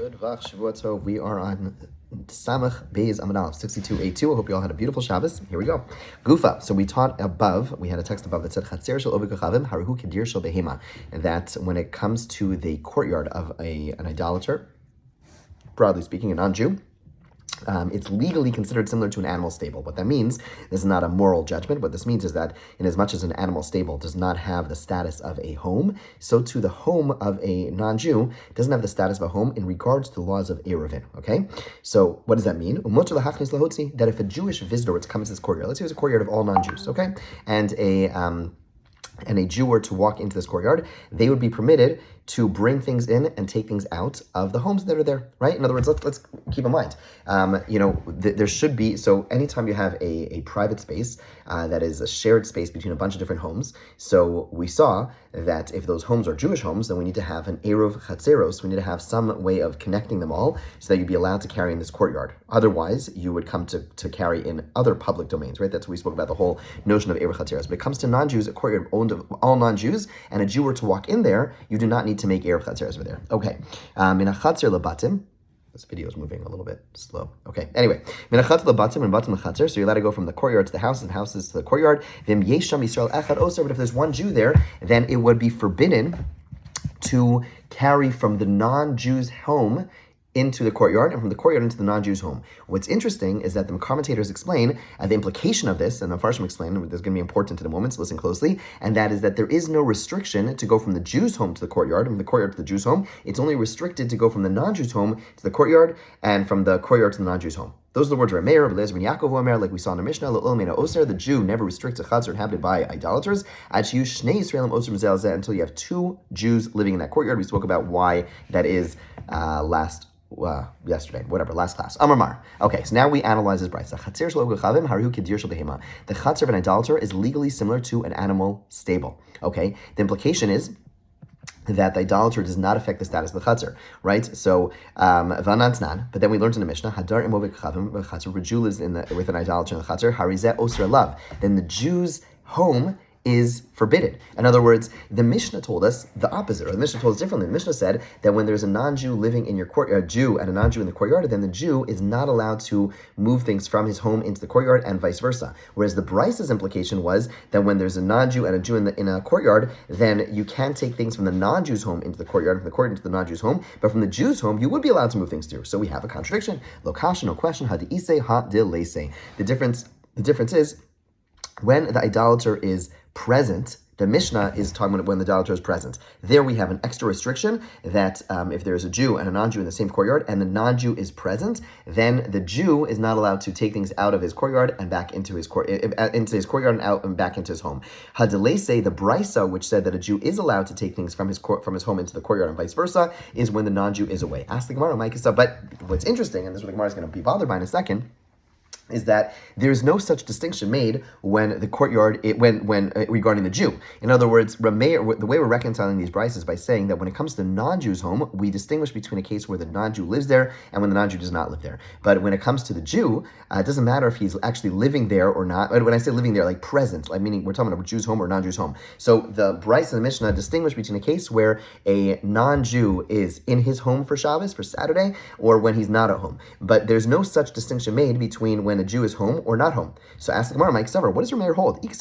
Good Vach Shavuot Tov. We are on Samach Beis Amud Aleph 62a2. I hope you all had a beautiful Shabbos. Here we go. Gufa. So we taught above. We had a text above that said Chatzer shel Oved Kachavim Haruhu Kedir shel Behema, and that when it comes to the courtyard of an idolater, broadly speaking, a non-Jew, it's legally considered similar to an animal stable. What that means, this is not a moral judgment. What this means is that in as much as an animal stable does not have the status of a home, so too the home of a non-Jew doesn't have the status of a home in regards to the laws of Eruvin. Okay? So what does that mean? That if a Jewish visitor were to come into this courtyard, let's say it's a courtyard of all non-Jews, okay? And a Jew were to walk into this courtyard, they would be permitted to bring things in and take things out of the homes that are there, right? In other words, let's keep in mind, there should be, so anytime you have a private space that is a shared space between a bunch of different homes, so we saw that if those homes are Jewish homes, then we need to have an Eruv Chatzeros, we need to have some way of connecting them all so that you'd be allowed to carry in this courtyard. Otherwise, you would come to carry in other public domains, right? That's what we spoke about, the whole notion of Eruv Chatzeros. When it comes to non-Jews, a courtyard owned of all non-Jews, and a Jew were to walk in there, you do not need to make Eruv Chatzeros over there. Okay. In a Chatzer lebatim, this video is moving a little bit slow. Okay. Anyway, minachat lebatim and batim lechatzer. So you're allowed to go from the courtyard to the house, and houses to the courtyard. Then yesham Yisrael echad oser. But if there's one Jew there, then it would be forbidden to carry from the non-Jew's home into the courtyard, and from the courtyard into the non-Jew's home. What's interesting is that the commentators explain the implication of this, and the Farshim explain, this is going to be important in a moment, so listen closely, and that is that there is no restriction to go from the Jew's home to the courtyard, and from the courtyard to the Jew's home. It's only restricted to go from the non-Jew's home to the courtyard, and from the courtyard to the non-Jew's home. Those are the words of Rameir, Belez ben Yaakov Omer, like we saw in the Mishnah, the Jew never restricts a chatzar inhabited by idolaters, until you have two Jews living in that courtyard. We spoke about why that is last class. Amar. Okay, so now we analyze this brayso. The chatzar of an idolater is legally similar to an animal stable. Okay, the implication is that the idolater does not affect the status of the chatzar, right? So, but then we learned in the Mishnah, hadar imovik chavim, the chatzar, a Jew lives with an idolater in the chatzar, harizeh osra lav. Then the Jew's home is forbidden. In other words, the Mishnah told us the opposite, or the Mishnah told us differently. The Mishnah said that when there's a non-Jew living in your courtyard, a Jew and a non-Jew in the courtyard, then the Jew is not allowed to move things from his home into the courtyard and vice versa. Whereas the Braisa's implication was that when there's a non-Jew and a Jew in a courtyard, then you can take things from the non-Jew's home into the courtyard, and from the courtyard into the non-Jew's home, but from the Jew's home, you would be allowed to move things through. So we have a contradiction. Lo kasha, no question, ha de'ise, ha dilese. The difference is, when the idolater is present, the Mishnah is talking about when the idolater is present. There we have an extra restriction that if there is a Jew and a non-Jew in the same courtyard and the non-Jew is present, then the Jew is not allowed to take things out of his courtyard and back into his courtyard and out and back into his home. Hadelese, the Brisa, which said that a Jew is allowed to take things from his home into the courtyard and vice versa, is when the non-Jew is away. Ask the Gemara, Mike. But what's interesting, and this is what the Gemara is going to be bothered by in a second, is that there's no such distinction made when the courtyard, regarding the Jew. In other words, the way we're reconciling these brises is by saying that when it comes to the non-Jew's home, we distinguish between a case where the non-Jew lives there and when the non-Jew does not live there. But when it comes to the Jew, it doesn't matter if he's actually living there or not. When I say living there, like present, meaning we're talking about a Jew's home or non-Jew's home. So the brise and the Mishnah distinguish between a case where a non-Jew is in his home for Shabbos, for Saturday, or when he's not at home. But there's no such distinction made between when a Jew is home or not home. So ask the Gemara, Mike Savar, what does your mayor hold? If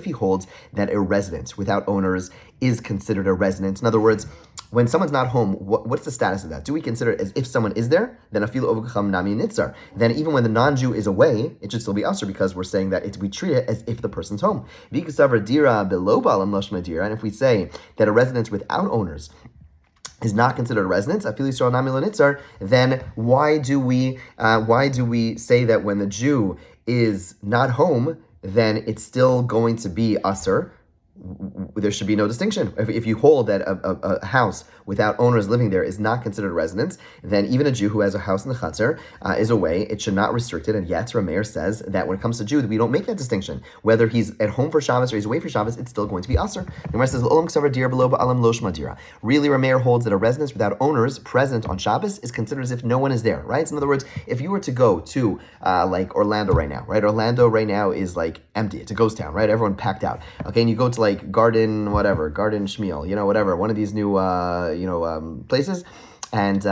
he holds that a residence without owners is considered a residence. In other words, when someone's not home, what's the status of that? Do we consider it as if someone is there? Then Then even when the non-Jew is away, it should still be usher, because we're saying that we treat it as if the person's home. And if we say that a residence without owners is not considered a residence, then why do we say that when the Jew is not home, then it's still going to be usher? There should be no distinction. If you hold that a house without owners living there is not considered a residence, then even a Jew who has a house in the Chatzar is away. It should not restrict it. And yet, Rameir says that when it comes to Jew, we don't make that distinction. Whether he's at home for Shabbos or he's away for Shabbos, it's still going to be Asr. Rameir says, really, Rameir holds that a residence without owners present on Shabbos is considered as if no one is there, right? So in other words, if you were to go to like Orlando right now, right? Orlando right now is like empty. It's a ghost town, right? Everyone packed out. Okay, and you go to like Garden Schmiel, whatever, one of these new, places, and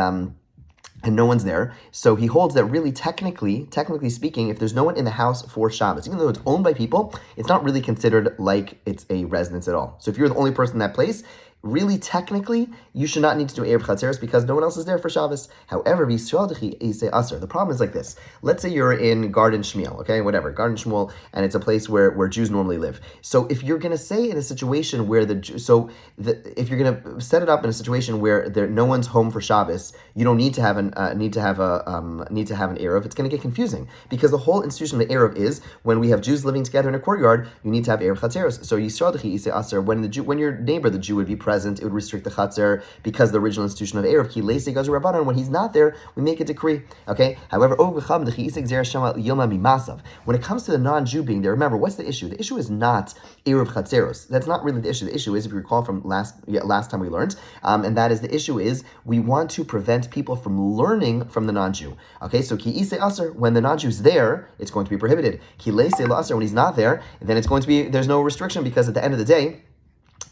no one's there. So he holds that really technically speaking, if there's no one in the house for Shabbos, even though it's owned by people, it's not really considered like it's a residence at all. So if you're the only person in that place, really technically, you should not need to do Erev Chatzeros because no one else is there for Shabbos. However, the problem is like this. Let's say you're in Garden Shmuel, okay, whatever, Garden Shmuel, and it's a place where Jews normally live. So if you're going to say in a situation where if you're going to set it up in a situation where no one's home for Shabbos, you don't need to have an Erev. It's going to get confusing because the whole institution of the Erev is when we have Jews living together in a courtyard, you need to have Erev Chatzeros. So when your neighbor, the Jew, would be present, it would restrict the Chatzer because the original institution of Erev, when he's not there, we make a decree. Okay. However, when it comes to the non-Jew being there, remember, what's the issue? The issue is not Erev Chatzeros. That's not really the issue. The issue is, if you recall from last time we learned, and that is the issue is we want to prevent people from learning from the non-Jew. Okay, so ki ise aser, when the non-Jew is there, it's going to be prohibited. Ki leise la aser, when he's not there, then it's going to be, there's no restriction because at the end of the day,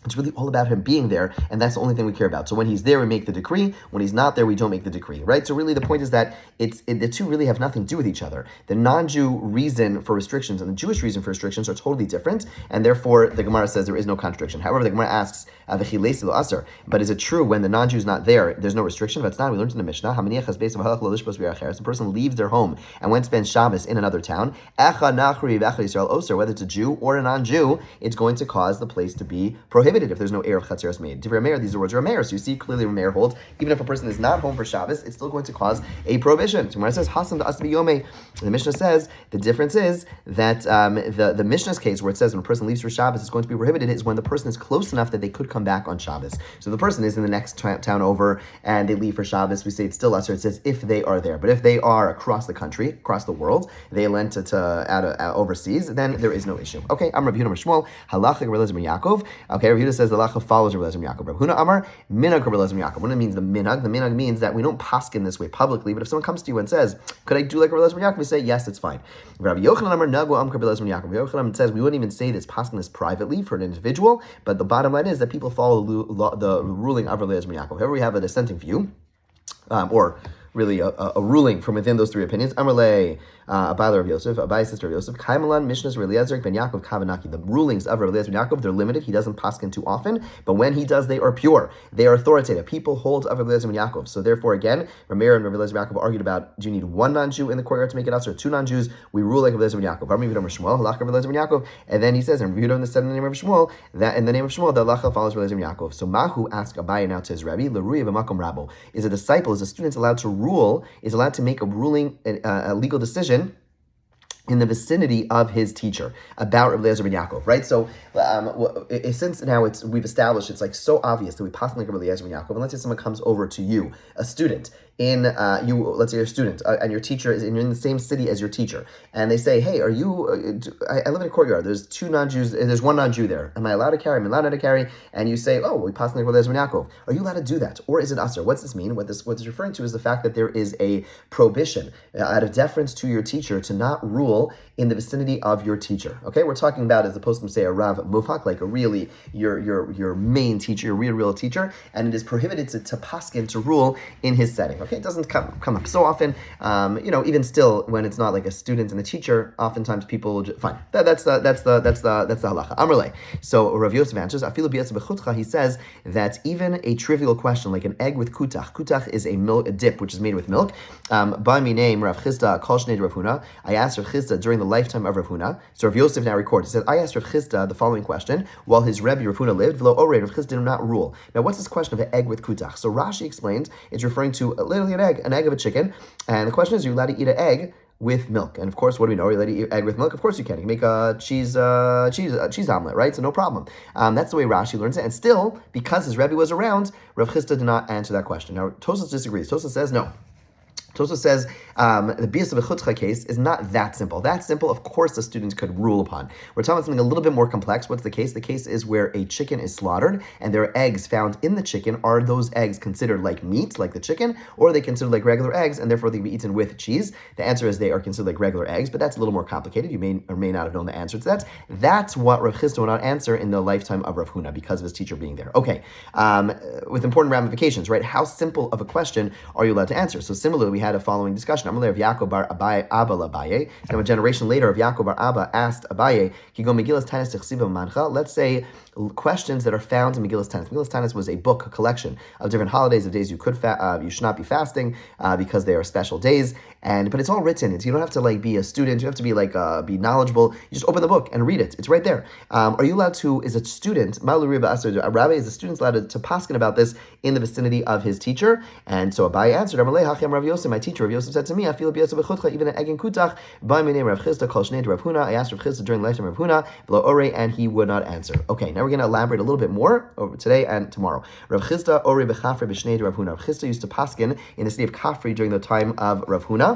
it's really all about him being there, and that's the only thing we care about. So when he's there, we make the decree. When he's not there, we don't make the decree, right? So really the point is that the two really have nothing to do with each other. The non-Jew reason for restrictions and the Jewish reason for restrictions are totally different, and therefore the Gemara says there is no contradiction. However, the Gemara asks, but is it true when the non-Jew is not there, there's no restriction? That's not. We learned in the Mishnah, the person leaves their home and went to spend Shabbos in another town, whether it's a Jew or a non-Jew, it's going to cause the place to be prohibited if there's no Erev Chatzeros made. These are words of Rameir. So you see clearly Rameir holds, even if a person is not home for Shabbos, it's still going to cause a prohibition. So when it says Hasam to Asbi Yomi, the Mishnah says the difference is that the Mishnah's case where it says when a person leaves for Shabbos, it's going to be prohibited is when the person is close enough that they could come back on Shabbos. So the person is in the next town over and they leave for Shabbos, we say it's still Asr. It says if they are there. But if they are across the country, across the world, they lent it overseas, then there is no issue. Okay, I'm Rabbi Yehuda Shmuel, Halacha Rabbi Eliezer ben Yaakov. Okay, Rabbi Yehuda says the halacha follows Rabbi Eliezer ben Yaakov. Rabbi Huna Amar Minag Rabbi Eliezer ben Yaakov. What it means the minag means that we don't paskin this way publicly, but if someone comes to you and says, could I do like Rabbi Eliezer ben Yaakov? We say yes, it's fine. Rabbi Yochanan Amar Nagu Am Rabbi Eliezer ben Yaakov. Rabbi Yochanan says we wouldn't even say this paskin this privately for an individual, but the bottom line is that people follow the ruling of Rabbi Eliezer ben Yaakov. However, we have a dissenting view, or really a ruling from within those three opinions. Amarle, Abai Rav Yosef, Abai sister Rav Yosef, Kaimalan, Mishnahs Rav Eliezer ben Yaakov Kavanaki. The rulings of Rav Eliezer ben Yaakov, they're limited. He doesn't paskin too often, but when he does, they are pure. They are authoritative. People hold of Rav Eliezer ben Yaakov. So therefore, again, Rameir and Rav Eliezer ben Yaakov argued about, do you need one non-Jew in the courtyard to make it us, or two non-Jews? We rule like Rav Eliezer ben Yaakov. And then he says, and Yehuda said in the name of Shmuel, that in the name of Shmuel, the halacha follows Rav Eliezer ben Yaakov. So Mahu asked Abai now to his Rebbe, L'ruya b'makom rabo. Is a disciple, is a student allowed to rule, is allowed to make a ruling, a legal decision in the vicinity of his teacher about Rabbi Eliezer ben Yaakov, right? So since now we've established it's like so obvious that we possibly like Rabbi Eliezer ben Yaakov, and let's say someone comes over to you, a student, let's say you're a student, and your teacher is, and you're in the same city as your teacher, and they say, hey, are you, I live in a courtyard, there's two non-Jews, there's one non-Jew there, am I allowed to carry, am I allowed to carry, and you say, oh, we possibly like Rabbi Eliezer ben Yaakov, are you allowed to do that, or is it Asr? What's this mean? What this is referring to is the fact that there is a prohibition, out of deference to your teacher, to not rule in the vicinity of your teacher. Okay, we're talking about, as opposed to say a Rav Muvhak, like a really your main teacher, your real teacher, and it is prohibited to paskin, to rule in his setting. Okay, it doesn't come up so often. Even still, when it's not like a student and a teacher, oftentimes people fine. That's the halacha. Amrle. So Rav Yosef answers. He says that even a trivial question like an egg with kutach. Kutach is a dip which is made with milk. By me name Rav Chisda Kol Shnei Rav Huna. I asked Rav Chisda during the lifetime of Rav Huna. So Rav Yosef now records. He said, I asked Rav Chisda the following question while his Rebbe Rav Huna lived. V'lo orei, Rav Chisda did not rule. Now, what's this question of an egg with kutach? So Rashi explains it's referring to literally an egg of a chicken, and the question is, are you allowed to eat an egg with milk? And of course, what do we know? Are you allowed to eat egg with milk? Of course you can. You can make a cheese omelet, right? So no problem. That's the way Rashi learns it. And still, because his Rebbe was around, Rav Chisda did not answer that question. Now, Tosas disagrees. Tosas says no. Tosa says the bias of a chutcha case is not that simple. That simple, of course, the student could rule upon. We're talking about something a little bit more complex. What's the case? The case is where a chicken is slaughtered and there are eggs found in the chicken. Are those eggs considered like meat, like the chicken, or are they considered like regular eggs and therefore they can be eaten with cheese? The answer is they are considered like regular eggs, but that's a little more complicated. You may or may not have known the answer to that. That's what Rav Chisda would not answer in the lifetime of Rav Huna because of his teacher being there. Okay, with important ramifications, right? How simple of a question are you allowed to answer? So similarly, we had a following discussion. Of Yaakov bar Abaye Abba Abaye. Now a generation later of Yaakov bar Abba asked Abaye, "Kigo Megillas Tanis Tichsiva Mancha." Let's say questions that are found in Megillas Tanis. Megillas Tanis was a book, a collection of different holidays, of days you could you should not be fasting because they are special days. But it's all written. You don't have to be a student. You have to be be knowledgeable. You just open the book and read it. It's right there. Are you allowed to? Is a student? A rabbi is a student allowed to paskin about this in the vicinity of his teacher? And so Abaye answered, my teacher Rav Yosef said to me, I feel even an egg in kutach. By my name Rav Chisda called Shnei Rav Huna. I asked Rav Chisda during the lifetime of Rav Huna, below Ore, and he would not answer. Okay, now we're going to elaborate a little bit more over today and tomorrow. Rav Chisda Ore b'Chafri b'Shnei Rav Huna. Rav Chisda used to paskin in the city of Kafri during the time of Rav Huna.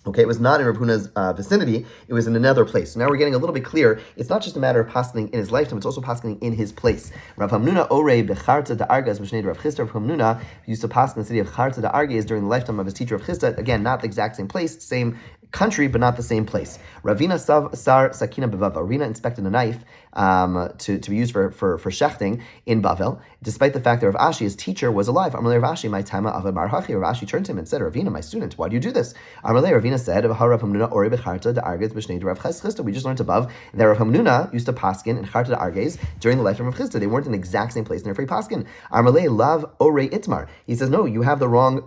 Okay, it was not in Rav Huna's vicinity, it was in another place. So now we're getting a little bit clear. It's not just a matter of paskening in his lifetime, it's also paskening in his place. Rav Hamnuna Orei Becharta da Argas B'Shnei Rav Chisda. Rav Hamnuna used to pasken in the city of Charta da Argas during the lifetime of his teacher Rav Chisda. Again, not the exact same place, same country, but not the same place. Ravina Sar Sakina Bevav. Ravina inspected a knife to be used for shechting in Bavel, despite the fact that Rav Ashi, his teacher, was alive. Amalei Rav Ashi, my tama of Bar Hachi. Rav Ashi turned to him and said, Ravina, my student, why do you do this? Amalei Ravina said, Rav Hamnuna Ori Becharta da Arges B'Shnei Rav Chisda. We just learned above that Rav Hamnuna used to paskin in Charta da Arges during the lifetime of Chisda. They weren't in the exact same place, and therefore paskin. Amalei Lav Ore Itmar. He says, no, you have the wrong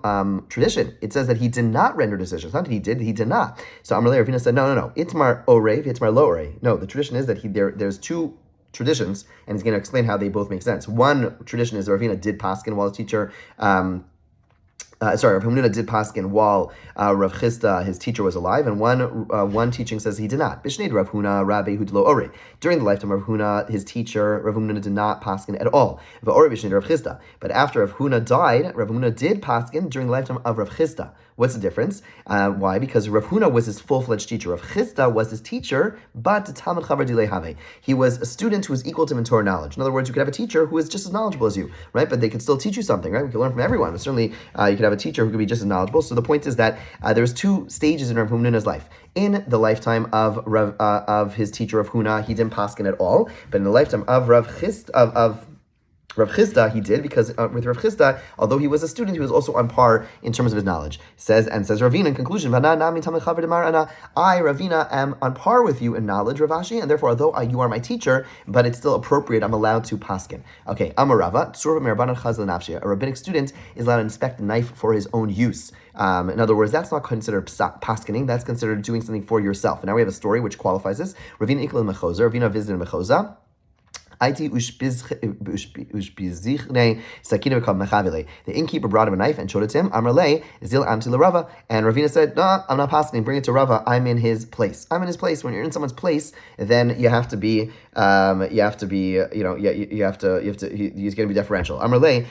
tradition. It says that he did not render decisions. Not that he did not. So Amalei Ravina said, no. Itmar Ore, Itmar Lo Ore. No, the tradition is that there's two traditions, and he's going to explain how they both make sense. One tradition is Ravina did paskin while his teacher, Rav Hamnuna did paskin while Rav Chisda, his teacher, was alive, and one teaching says he did not. Bishnei Rav Huna Rabbi Hudlo Ore. During the lifetime of Rav Huna, his teacher, Rav Hamnuna, did not paskin at all. V'ore Bishnei Rav Chisda. But after Rav Huna died, Rav Hamnuna did paskin during the lifetime of Rav Chisda. What's the difference? Why? Because Rav Huna was his full-fledged teacher. Rav Chisda was his teacher, but Talmud Chavar Dilei Have. He was a student who was equal to him in Torah knowledge. In other words, you could have a teacher who is just as knowledgeable as you, right? But they could still teach you something, right? We can learn from everyone. But certainly, you could have a teacher who could be just as knowledgeable. So the point is that there's two stages in Rav Huna's life. In the lifetime of his teacher Rav Huna, he didn't paskin at all. But in the lifetime of Rav Chisda, he did, because with Rav Chisda, although he was a student, he was also on par in terms of his knowledge. Says Ravina in conclusion, I, Ravina, am on par with you in knowledge, Rav Ashi, and therefore, although you are my teacher, but it's still appropriate, I'm allowed to paskin. Okay, Amarava, a rabbinic student is allowed to inspect a knife for his own use. In other words, that's not considered paskining, that's considered doing something for yourself. And now we have a story which qualifies this. Ravina Ikla Mechoza, Ravina visited Mechoza. The innkeeper brought him a knife and showed it to him. Amrle zil amti l'Rava, and Ravina said, "No, I'm not passing. Bring it to Rava. I'm in his place. I'm in his place. When you're in someone's place, then you have to be, he's going to be deferential." Amrle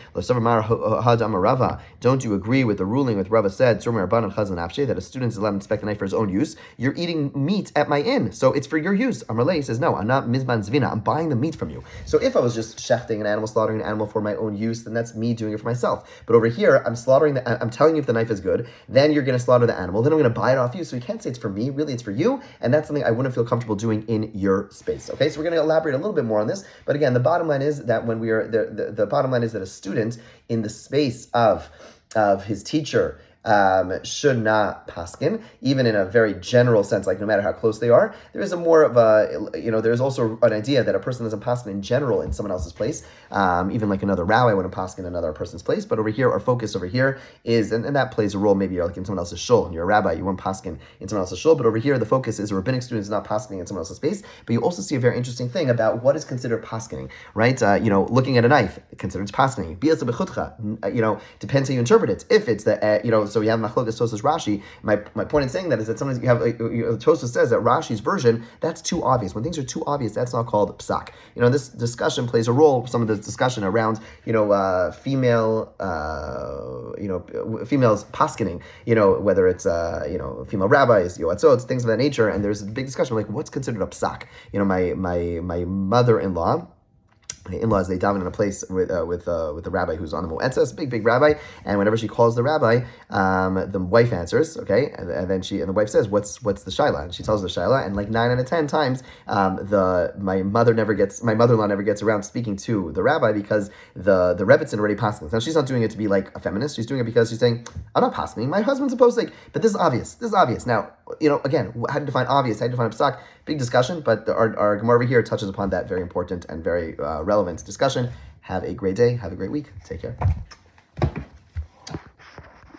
had Rava. Don't you agree with the ruling with Rava said that a student is allowed to inspect a knife for his own use? You're eating meat at my inn, so it's for your use. Amrle says, "No, I'm not mizman zvina. I'm buying the meat from you." So if I was just shechting an animal, slaughtering an animal for my own use, then that's me doing it for myself. But over here, I'm telling you if the knife is good, then you're going to slaughter the animal, then I'm going to buy it off you. So you can't say it's for me, really it's for you, and that's something I wouldn't feel comfortable doing in your space. Okay, so we're going to elaborate a little bit more on this, but again, the bottom line is that when we are, the bottom line is that a student in the space of his teacher should not paskin, even in a very general sense, like no matter how close they are. There is a more of a, there's also an idea that a person doesn't paskin in general in someone else's place, even like another rabbi wouldn't paskin in another person's place, but over here, our focus over here is, and that plays a role, maybe you're like in someone else's shul, and you're a rabbi, you won't paskin in someone else's shul, but over here, the focus is a rabbinic student is not paskining in someone else's space, but you also see a very interesting thing about what is considered paskining, right? Looking at a knife, considered paskining. Depends how you interpret it. If it's so we have Machlokas Tosas Rashi. My point in saying that is that sometimes you have Tosas says that Rashi's version, that's too obvious. When things are too obvious, that's not called psak. This discussion plays a role. Some of the discussion around female females paskening, whether it's female rabbis, yoatzot, things of that nature, and there's a big discussion like what's considered a psak. My mother-in-law. My in-laws, they daven in a place with the rabbi who's on the moetzes, big rabbi, and whenever she calls the rabbi, the wife answers, okay, and then the wife says, "What's the shaila?" And she tells the shaila, and like 9 out of 10 times, my mother-in-law never gets around speaking to the rabbi because the rebbitzin already passing. Now she's not doing it to be like a feminist; she's doing it because she's saying, "I'm not passing. My husband's supposed to." But this is obvious. This is obvious. Now, again, how to define obvious? How to define a psak? Big discussion, but our Gemara over here touches upon that very important and very relevant discussion. Have a great day. Have a great week. Take care.